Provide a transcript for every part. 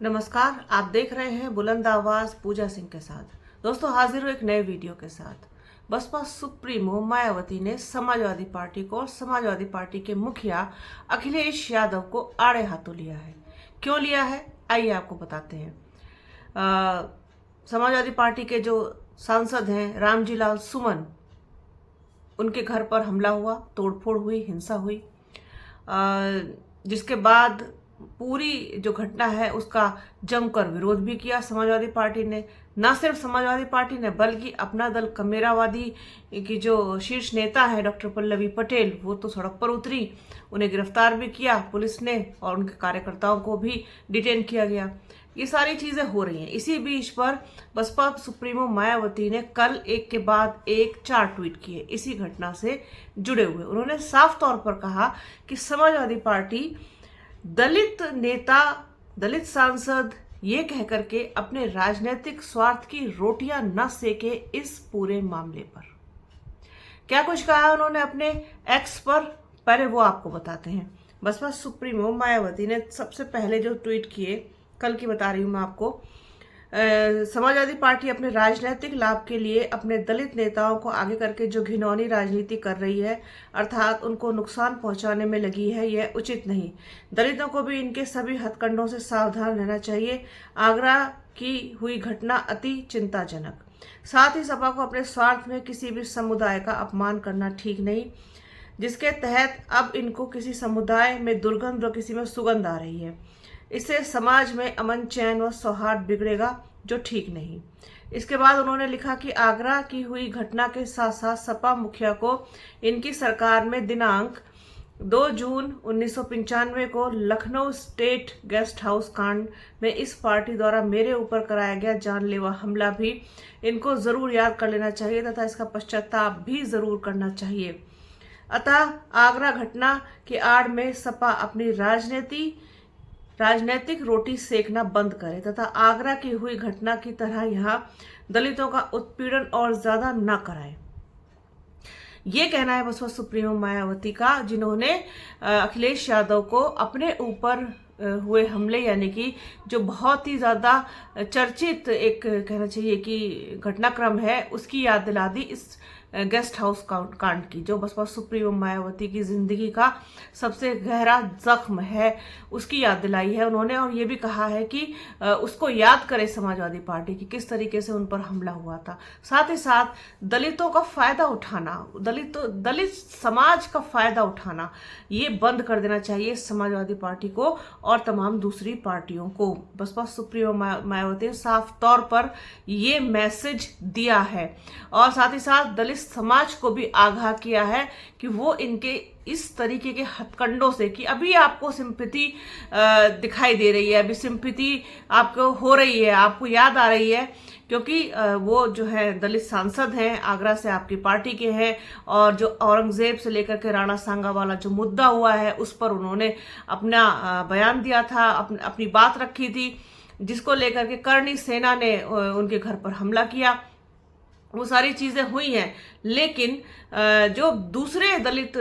नमस्कार, आप देख रहे हैं बुलंद आवाज पूजा सिंह के साथ। दोस्तों, हाजिर हूँ एक नए वीडियो के साथ। बसपा सुप्रीमो मायावती ने समाजवादी पार्टी को और समाजवादी पार्टी के मुखिया अखिलेश यादव को आड़े हाथों लिया है। क्यों लिया है, आइए आपको बताते हैं। समाजवादी पार्टी के जो सांसद हैं रामजी लाल सुमन, उनके घर पर हमला हुआ, तोड़फोड़ हुई, हिंसा हुई, जिसके बाद पूरी जो घटना है उसका जमकर विरोध भी किया समाजवादी पार्टी ने। न सिर्फ समाजवादी पार्टी ने बल्कि अपना दल कमेरावादी की जो शीर्ष नेता है डॉक्टर पल्लवी पटेल, वो तो सड़क पर उतरी, उन्हें गिरफ्तार भी किया पुलिस ने और उनके कार्यकर्ताओं को भी डिटेन किया गया। ये सारी चीजें हो रही हैं। इसी बीच पर बसपा सुप्रीमो मायावती ने कल एक के बाद एक 4 ट्वीट किए इसी घटना से जुड़े हुए। उन्होंने साफ तौर पर कहा कि समाजवादी पार्टी दलित नेता, दलित सांसद ये कहकर के अपने राजनीतिक स्वार्थ की रोटियां न सेके इस पूरे मामले पर। क्या कुछ कहा उन्होंने अपने एक्स पर, पहले वो आपको बताते हैं। बसपा सुप्रीमो मायावती ने सबसे पहले जो ट्वीट किए, कल की बता रही हूं मैं आपको। समाजवादी पार्टी अपने राजनीतिक लाभ के लिए अपने दलित नेताओं को आगे करके जो घिनौनी राजनीति कर रही है, अर्थात उनको नुकसान पहुंचाने में लगी है, यह उचित नहीं। दलितों को भी इनके सभी हथकंडों से सावधान रहना चाहिए। आगरा की हुई घटना अति चिंताजनक। साथ ही सपा को अपने स्वार्थ में किसी भी समुदाय का अपमान करना ठीक नहीं, जिसके तहत अब इनको किसी समुदाय में दुर्गंध और किसी में सुगंध आ रही है। इससे समाज में अमन, चैन व सौहार्द बिगड़ेगा, जो ठीक नहीं। इसके बाद उन्होंने लिखा कि आगरा की हुई घटना के साथ साथ सपा मुखिया को इनकी सरकार में दिनांक 2 जून 1995 को लखनऊ स्टेट गेस्ट हाउस कांड में इस पार्टी द्वारा मेरे ऊपर कराया गया जानलेवा हमला भी इनको जरूर याद कर लेना चाहिए तथा इसका पश्चाताप भी जरूर करना चाहिए। अतः आगरा घटना की आड़ में सपा अपनी राजनीतिक रोटी सेकना बंद करे तथा आगरा की हुई घटना की तरह यहाँ दलितों का उत्पीड़न और ज्यादा न कराए। ये कहना है बसपा सुप्रीमो मायावती का, जिन्होंने अखिलेश यादव को अपने ऊपर हुए हमले, यानी कि जो बहुत ही ज्यादा चर्चित एक कहना चाहिए कि घटनाक्रम है, उसकी याद दिला दी इस गेस्ट हाउस कांड की, जो बसपा सुप्रीमो मायावती की जिंदगी का सबसे गहरा जख्म है, उसकी याद दिलाई है उन्होंने। और ये भी कहा है कि उसको याद करे समाजवादी पार्टी की किस तरीके से उन पर हमला हुआ था। साथ ही साथ दलितों का फायदा उठाना, दलित समाज का फायदा उठाना, ये बंद कर देना चाहिए समाजवादी पार्टी को और तमाम दूसरी पार्टियों को। बसपा सुप्रीमो मायावती ने साफ तौर पर ये मैसेज दिया है और साथ ही साथ दलित समाज को भी आगाह किया है कि वो इनके इस तरीके के हथकंडों से, कि अभी आपको सिंपैथी दिखाई दे रही है, अभी सिंपैथी आपको हो रही है, आपको याद आ रही है, क्योंकि वो जो है दलित सांसद हैं, आगरा से आपकी पार्टी के हैं, और जो औरंगजेब से लेकर के राणा सांगा वाला जो मुद्दा हुआ है उस पर उन्होंने अपना बयान दिया था, अपनी बात रखी थी, जिसको लेकर के करणी सेना ने उनके घर पर हमला किया। वो सारी चीजें हुई हैं, लेकिन जो दूसरे दलित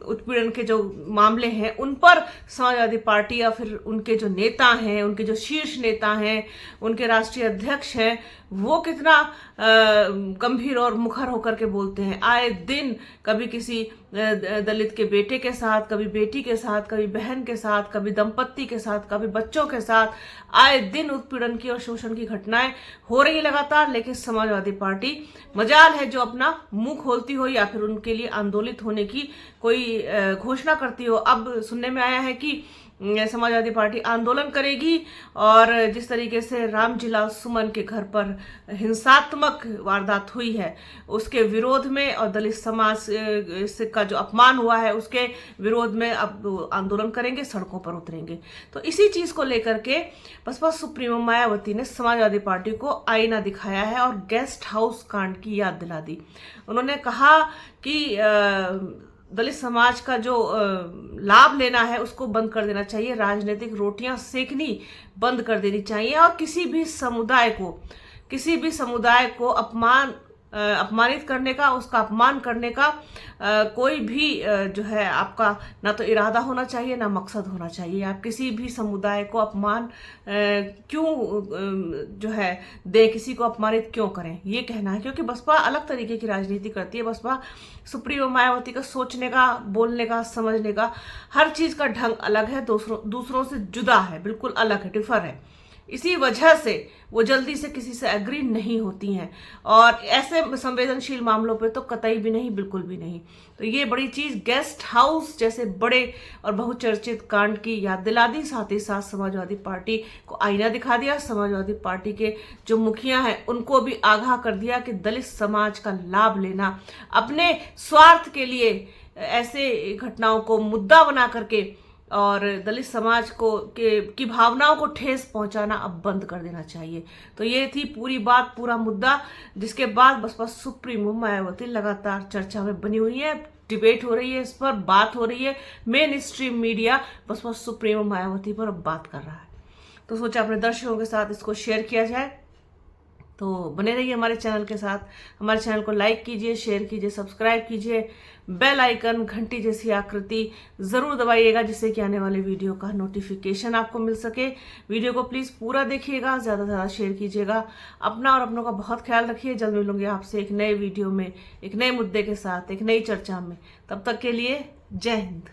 उत्पीड़न के जो मामले हैं उन पर समाजवादी पार्टी या फिर उनके जो नेता हैं, उनके जो शीर्ष नेता हैं, उनके राष्ट्रीय अध्यक्ष हैं, वो कितना गंभीर और मुखर होकर के बोलते हैं। आए दिन कभी किसी दलित के बेटे के साथ, कभी बेटी के साथ, कभी बहन के साथ, कभी दंपत्ति के साथ, कभी बच्चों के साथ, आए दिन उत्पीड़न की और शोषण की घटनाएं हो रही लगातार। लेकिन समाजवादी पार्टी मजाल है जो अपना मुंह खोलती हो या फिर उनके लिए आंदोलित होने की कोई घोषणा करती हो। अब सुनने में आया है कि समाजवादी पार्टी आंदोलन करेगी और जिस तरीके से रामजी लाल सुमन के घर पर हिंसात्मक वारदात हुई है उसके विरोध में और दलित समाज का जो अपमान हुआ है उसके विरोध में अब आंदोलन करेंगे, सड़कों पर उतरेंगे। तो इसी चीज को लेकर के बसपा सुप्रीमो मायावती ने समाजवादी पार्टी को आईना दिखाया है और गेस्ट हाउस कांड की याद दिला दी। उन्होंने कहा कि दलित समाज का जो लाभ लेना है उसको बंद कर देना चाहिए, राजनीतिक रोटियां सेकनी बंद कर देनी चाहिए और किसी भी समुदाय को अपमान अपमानित करने का, उसका अपमान करने का कोई भी जो है आपका ना तो इरादा होना चाहिए ना मकसद होना चाहिए। आप किसी भी समुदाय को अपमान क्यों जो है दे, किसी को अपमानित क्यों करें, ये कहना है। क्योंकि बसपा अलग तरीके की राजनीति करती है। बसपा सुप्रीमो मायावती का सोचने का, बोलने का, समझने का, हर चीज का ढंग अलग है, दूसरों से जुदा है, बिल्कुल अलग है, डिफर है। इसी वजह से वो जल्दी से किसी से एग्री नहीं होती हैं, और ऐसे संवेदनशील मामलों पे तो कतई भी नहीं, बिल्कुल भी नहीं। तो ये बड़ी चीज गेस्ट हाउस जैसे बड़े और बहुचर्चित कांड की याद दिला दी, साथ ही साथ समाजवादी पार्टी को आईना दिखा दिया। समाजवादी पार्टी के जो मुखिया हैं उनको भी आगाह कर दिया कि दलित समाज का लाभ लेना, अपने स्वार्थ के लिए ऐसे घटनाओं को मुद्दा बना करके और दलित समाज को की भावनाओं को ठेस पहुंचाना अब बंद कर देना चाहिए। तो ये थी पूरी बात, पूरा मुद्दा, जिसके बाद बसपा सुप्रीमो मायावती लगातार चर्चा में बनी हुई है, डिबेट हो रही है, इस पर बात हो रही है। Mainstream media Baspa supremo Mayawati पर अब बात कर रहा है। तो सोचा अपने दर्शकों के साथ इसको शेयर किया जाए। तो बने रहिए हमारे चैनल के साथ। हमारे चैनल को लाइक कीजिए, शेयर कीजिए, सब्सक्राइब कीजिए, बेल आइकन घंटी जैसी आकृति जरूर दबाइएगा, जिससे कि आने वाले वीडियो का नोटिफिकेशन आपको मिल सके। वीडियो को प्लीज पूरा देखिएगा, ज्यादा से ज्यादा शेयर कीजिएगा। अपना और अपनों का बहुत ख्याल रखिए। जल्द मिलूंगी आपसे एक नए वीडियो में, एक नए मुद्दे के साथ, एक नई चर्चा में। तब तक के लिए जय हिंद।